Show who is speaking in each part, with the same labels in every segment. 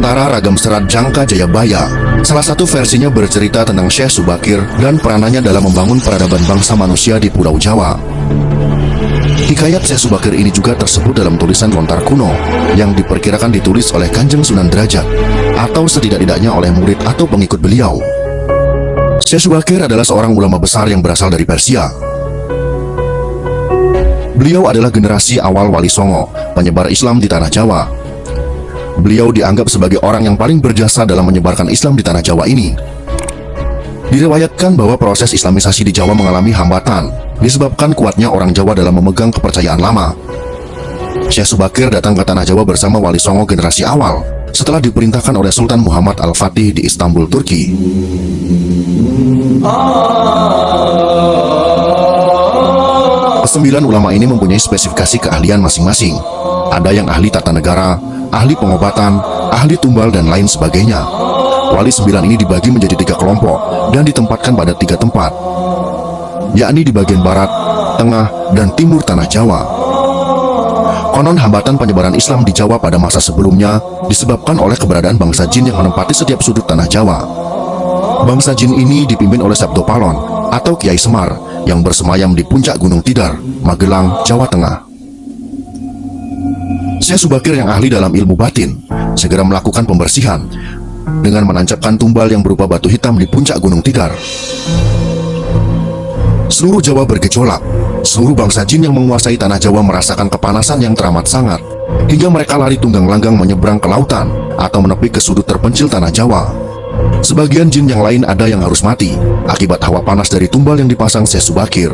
Speaker 1: antara ragam serat Jangka Jayabaya. Salah satu versinya bercerita tentang Syekh Subakir dan peranannya dalam membangun peradaban bangsa manusia di Pulau Jawa. Hikayat Syekh Subakir ini juga tersebut dalam tulisan lontar kuno yang diperkirakan ditulis oleh Kanjeng Sunan Derajat atau setidak-tidaknya oleh murid atau pengikut beliau. Syekh Subakir adalah seorang ulama besar yang berasal dari Persia. Beliau adalah generasi awal Wali Songo, penyebar Islam di tanah Jawa. Beliau dianggap sebagai orang yang paling berjasa dalam menyebarkan Islam di tanah Jawa ini. Diriwayatkan bahwa proses Islamisasi di Jawa mengalami hambatan disebabkan kuatnya orang Jawa dalam memegang kepercayaan lama. Syekh Subakir datang ke tanah Jawa bersama Wali Songo generasi awal setelah diperintahkan oleh Sultan Muhammad Al-Fatih di Istanbul, Turki. Kesembilan ulama ini mempunyai spesifikasi keahlian masing-masing. Ada yang ahli tata negara, ahli pengobatan, ahli tumbal, dan lain sebagainya. Wali sembilan ini dibagi menjadi 3 kelompok dan ditempatkan pada 3 tempat, yakni di bagian barat, tengah, dan timur tanah Jawa. Konon hambatan penyebaran Islam di Jawa pada masa sebelumnya disebabkan oleh keberadaan bangsa jin yang menempati setiap sudut tanah Jawa. Bangsa jin ini dipimpin oleh Sabdo Palon atau Kiai Semar yang bersemayam di puncak Gunung Tidar, Magelang, Jawa Tengah. Syekh Subakir yang ahli dalam ilmu batin segera melakukan pembersihan dengan menancapkan tumbal yang berupa batu hitam di puncak Gunung Tidar. Seluruh Jawa bergejolak. Seluruh bangsa jin yang menguasai tanah Jawa merasakan kepanasan yang teramat sangat, hingga mereka lari tunggang langgang menyeberang ke lautan atau menepi ke sudut terpencil tanah Jawa. Sebagian jin yang lain ada yang harus mati akibat hawa panas dari tumbal yang dipasang Syekh Subakir.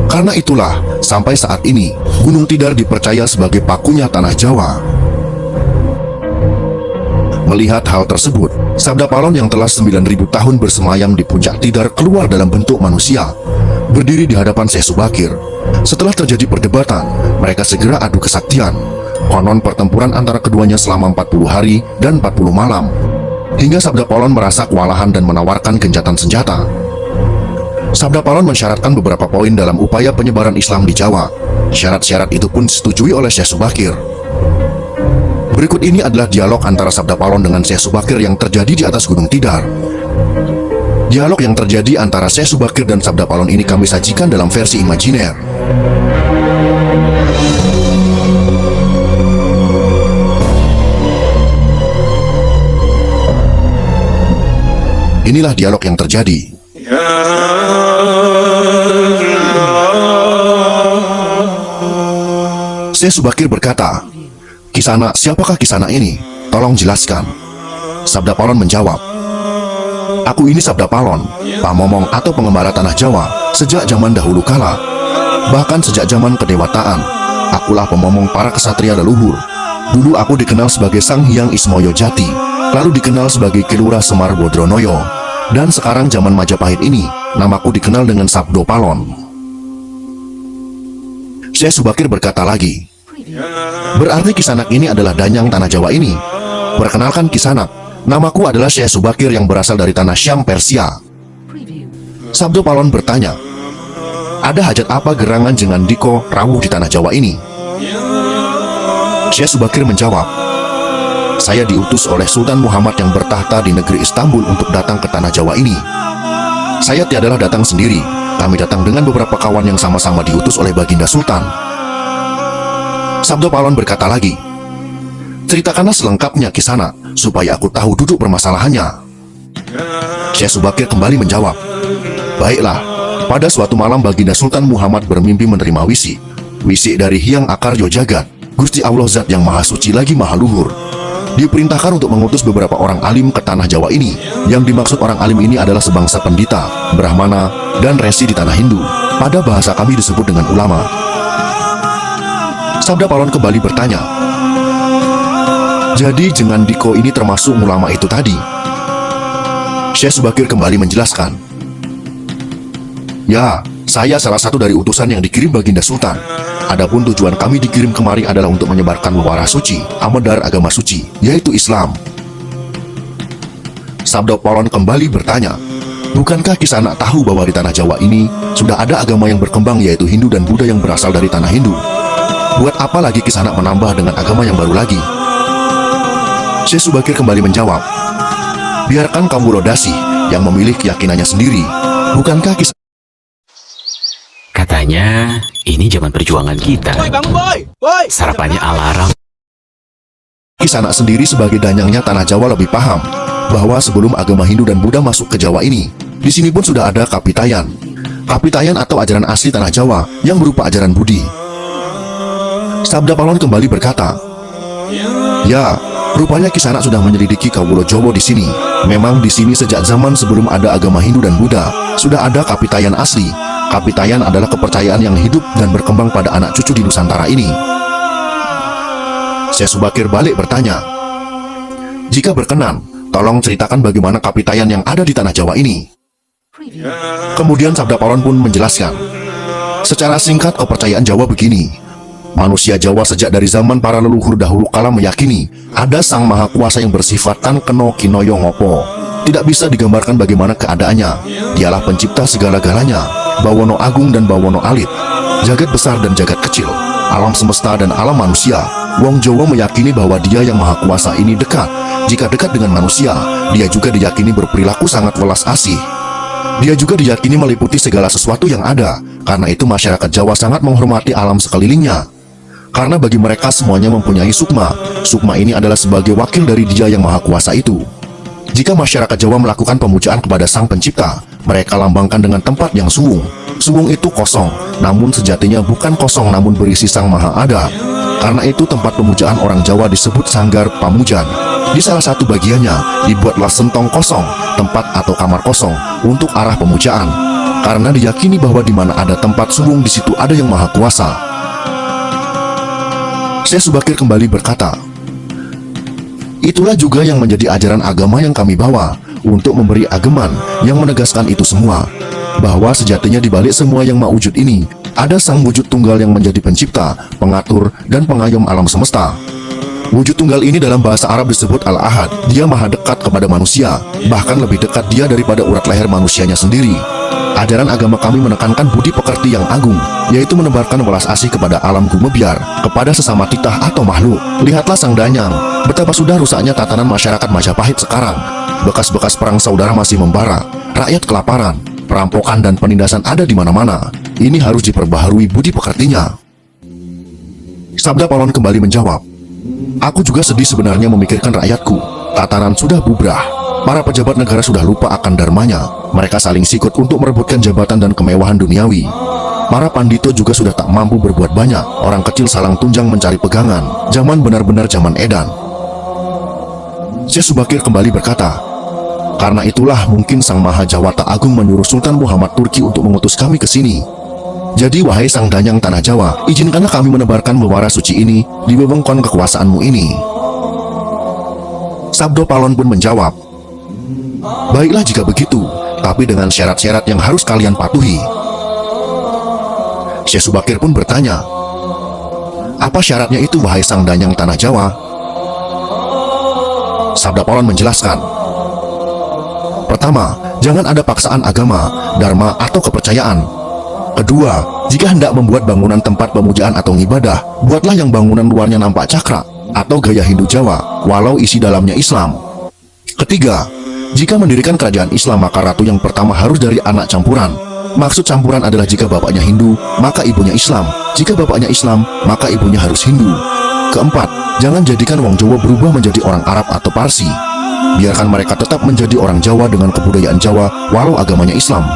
Speaker 1: Karena itulah, sampai saat ini, Gunung Tidar dipercaya sebagai pakunya tanah Jawa. Melihat hal tersebut, Sabda Palon yang telah 9.000 tahun bersemayam di puncak Tidar keluar dalam bentuk manusia, berdiri di hadapan Syekh Subakir. Setelah terjadi perdebatan, mereka segera adu kesaktian. Konon pertempuran antara keduanya selama 40 hari dan 40 malam, hingga Sabda Palon merasa kewalahan dan menawarkan gencatan senjata. Sabda Palon mensyaratkan beberapa poin dalam upaya penyebaran Islam di Jawa. Syarat-syarat itu pun disetujui oleh Syekh Subakir. Berikut ini adalah dialog antara Sabda Palon dengan Syekh Subakir yang terjadi di atas Gunung Tidar. Dialog yang terjadi antara Syekh Subakir dan Sabda Palon ini kami sajikan dalam versi imajiner. Inilah dialog yang terjadi. Syekh Subakir berkata, "Kisana, siapakah Kisana ini? Tolong jelaskan." Sabda Palon menjawab, "Aku ini Sabda Palon, pamomong atau pengembala tanah Jawa sejak zaman dahulu kala. Bahkan sejak zaman kedewataan, akulah pemomong para kesatria leluhur. Dulu aku dikenal sebagai Sang Hyang Ismoyo Jati, lalu dikenal sebagai Kilura Semar Bodronoyo. Dan sekarang zaman Majapahit ini, namaku dikenal dengan Sabdo Palon." Syekh Subakir berkata lagi, "Berarti Kisanak ini adalah danyang tanah Jawa ini. Perkenalkan Kisanak, namaku adalah Syekh Subakir yang berasal dari tanah Syam, Persia." Sabdo Palon bertanya, "Ada hajat apa gerangan Jengan Diko rawuh di tanah Jawa ini?" Syekh Subakir menjawab, "Saya diutus oleh Sultan Muhammad yang bertahta di negeri Istanbul untuk datang ke tanah Jawa ini. Saya tiadalah datang sendiri, kami datang dengan beberapa kawan yang sama-sama diutus oleh Baginda Sultan." Sabdo Palon berkata lagi, "Ceritakanlah selengkapnya Kisana, supaya aku tahu duduk permasalahannya." Syekh Subakir kembali menjawab, "Baiklah, pada suatu malam Baginda Sultan Muhammad bermimpi menerima wisi dari Hyang Akaryo Jagat, Gusti Allah Zat yang Maha Suci lagi Maha Luhur. Diperintahkan untuk mengutus beberapa orang alim ke tanah Jawa ini. Yang dimaksud orang alim ini adalah sebangsa pendeta, brahmana, dan resi di tanah Hindu. Pada bahasa kami disebut dengan ulama." Sabda Palon kembali bertanya, "Jadi Jengan Diko ini termasuk ulama itu tadi?" Syekh Subakir kembali menjelaskan, "Ya, saya salah satu dari utusan yang dikirim Baginda Sultan. Adapun tujuan kami dikirim kemari adalah untuk menyebarkan muara suci, amedar agama suci, yaitu Islam." Sabda Palon kembali bertanya, "Bukankah Kisana tahu bahwa di tanah Jawa ini sudah ada agama yang berkembang yaitu Hindu dan Buddha yang berasal dari tanah Hindu? Buat apa lagi Kisana menambah dengan agama yang baru lagi?" Syekh Subakir kembali menjawab, biarkan kaum Dasi yang memilih keyakinannya sendiri. Bukankah kisah
Speaker 2: Katanya, ini zaman perjuangan kita.
Speaker 3: Boy, bangun boy! Boy!
Speaker 2: Sarapannya alarm.
Speaker 1: Kisanak sendiri sebagai danyangnya tanah Jawa lebih paham bahwa sebelum agama Hindu dan Buddha masuk ke Jawa ini, di sini pun sudah ada Kapitayan. Kapitayan atau ajaran asli tanah Jawa yang berupa ajaran Budi. Sabda Palon kembali berkata, ya, rupanya Kisanak sudah menyelidiki Kawulo Jowo di sini. Memang di sini sejak zaman sebelum ada agama Hindu dan Buddha, sudah ada Kapitayan asli. Kapitayan adalah kepercayaan yang hidup dan berkembang pada anak cucu di Nusantara ini. Syekh Subakir balik bertanya, jika berkenan, tolong ceritakan bagaimana Kapitayan yang ada di tanah Jawa ini. Kemudian Sabda Palon pun menjelaskan, secara singkat kepercayaan Jawa begini. Manusia Jawa sejak dari zaman para leluhur dahulu kala meyakini ada Sang Maha Kuasa yang bersifat tan keno kinoyo ngopo. Tidak bisa digambarkan bagaimana keadaannya. Dialah pencipta segala-galanya, Bawono Agung dan Bawono Alit, jagat besar dan jagat kecil, alam semesta dan alam manusia. Wong Jawa meyakini bahwa Dia yang Maha Kuasa ini dekat. Jika dekat dengan manusia, Dia juga diyakini berperilaku sangat welas asih. Dia juga diyakini meliputi segala sesuatu yang ada. Karena itu masyarakat Jawa sangat menghormati alam sekelilingnya. Karena bagi mereka semuanya mempunyai sukma. Sukma ini adalah sebagai wakil dari Dia yang Maha Kuasa itu. Jika masyarakat Jawa melakukan pemujaan kepada Sang Pencipta, mereka lambangkan dengan tempat yang suwung. Suwung itu kosong, namun sejatinya bukan kosong namun berisi Sang Maha Ada. Karena itu tempat pemujaan orang Jawa disebut Sanggar Pamujan. Di salah satu bagiannya dibuatlah sentong kosong, tempat atau kamar kosong untuk arah pemujaan. Karena diyakini bahwa di mana ada tempat suwung di situ ada Yang Maha Kuasa. Syekh Subakir kembali berkata, itulah juga yang menjadi ajaran agama yang kami bawa untuk memberi ageman yang menegaskan itu semua, bahwa sejatinya di balik semua yang maujud ini ada Sang Wujud Tunggal yang menjadi pencipta, pengatur, dan pengayom alam semesta. Wujud Tunggal ini dalam bahasa Arab disebut Al-Ahad. Dia maha dekat kepada manusia, bahkan lebih dekat Dia daripada urat leher manusianya sendiri. Ajaran agama kami menekankan budi pekerti yang agung, yaitu menebarkan welas asih kepada alam gumebyar, kepada sesama titah atau makhluk. Lihatlah Sang Danyang, betapa sudah rusaknya tatanan masyarakat Majapahit sekarang. Bekas-bekas perang saudara masih membara, rakyat kelaparan, perampokan dan penindasan ada di mana-mana. Ini harus diperbaharui budi pekertinya. Sabda Palon kembali menjawab, aku juga sedih sebenarnya memikirkan rakyatku. Tatanan sudah bubrah. Para pejabat negara sudah lupa akan dharmanya. Mereka saling sikut untuk merebutkan jabatan dan kemewahan duniawi. Para pandito juga sudah tak mampu berbuat banyak. Orang kecil salang tunjang mencari pegangan. Zaman benar-benar zaman edan. Syekh Subakir kembali berkata, karena itulah mungkin Sang Maha Jawata Agung menyuruh Sultan Muhammad Turki untuk mengutus kami ke sini. Jadi wahai Sang Danyang Tanah Jawa, izinkanlah kami menebarkan muara suci ini di wewengkon kekuasaanmu ini. Sabda Palon pun menjawab, baiklah jika begitu, tapi dengan syarat-syarat yang harus kalian patuhi. Syekh Subakir pun bertanya, apa syaratnya itu wahai Sang Danyang Tanah Jawa? Sabda Palon menjelaskan, pertama, jangan ada paksaan agama, dharma atau kepercayaan. Kedua, jika hendak membuat bangunan tempat pemujaan atau ibadah, buatlah yang bangunan luarnya nampak cakra atau gaya Hindu Jawa, walau isi dalamnya Islam. Ketiga, jika mendirikan kerajaan Islam, maka ratu yang pertama harus dari anak campuran. Maksud campuran adalah jika bapaknya Hindu, maka ibunya Islam. Jika bapaknya Islam, maka ibunya harus Hindu. Keempat, jangan jadikan wong Jawa berubah menjadi orang Arab atau Parsi. Biarkan mereka tetap menjadi orang Jawa dengan kebudayaan Jawa, walau agamanya Islam.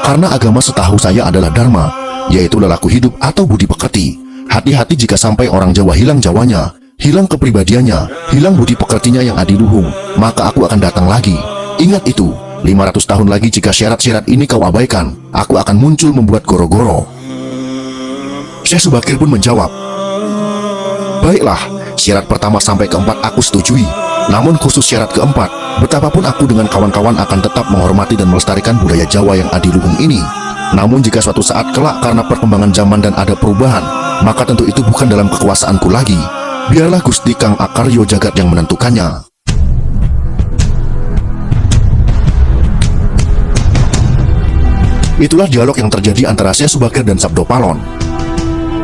Speaker 1: Karena agama setahu saya adalah dharma, yaitu lelaku hidup atau budi pekerti. Hati-hati jika sampai orang Jawa hilang Jawanya, hilang kepribadiannya, hilang budi pekertinya yang adiluhung, maka aku akan datang lagi. Ingat itu, 500 tahun lagi jika syarat-syarat ini kau abaikan, aku akan muncul membuat goro-goro. Syekh Subakir pun menjawab, baiklah, syarat pertama sampai keempat aku setujui. Namun khusus syarat keempat, betapapun aku dengan kawan-kawan akan tetap menghormati dan melestarikan budaya Jawa yang adiluhung ini. Namun jika suatu saat kelak karena perkembangan zaman dan ada perubahan, maka tentu itu bukan dalam kekuasaanku lagi. Biarlah Gusti Kang Akaryo Jagat yang menentukannya. Itulah dialog yang terjadi antara Syekh Subakir dan Sabda Palon.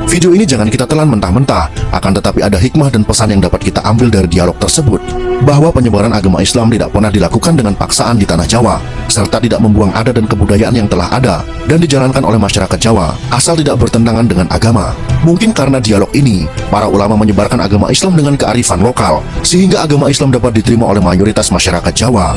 Speaker 1: Video ini jangan kita telan mentah-mentah, akan tetapi ada hikmah dan pesan yang dapat kita ambil dari dialog tersebut. bahwa penyebaran agama Islam tidak pernah dilakukan dengan paksaan di tanah Jawa, serta tidak membuang adat dan kebudayaan yang telah ada dan dijalankan oleh masyarakat Jawa, asal tidak bertentangan dengan agama. Mungkin karena dialog ini, para ulama menyebarkan agama Islam dengan kearifan lokal, sehingga agama Islam dapat diterima oleh mayoritas masyarakat Jawa.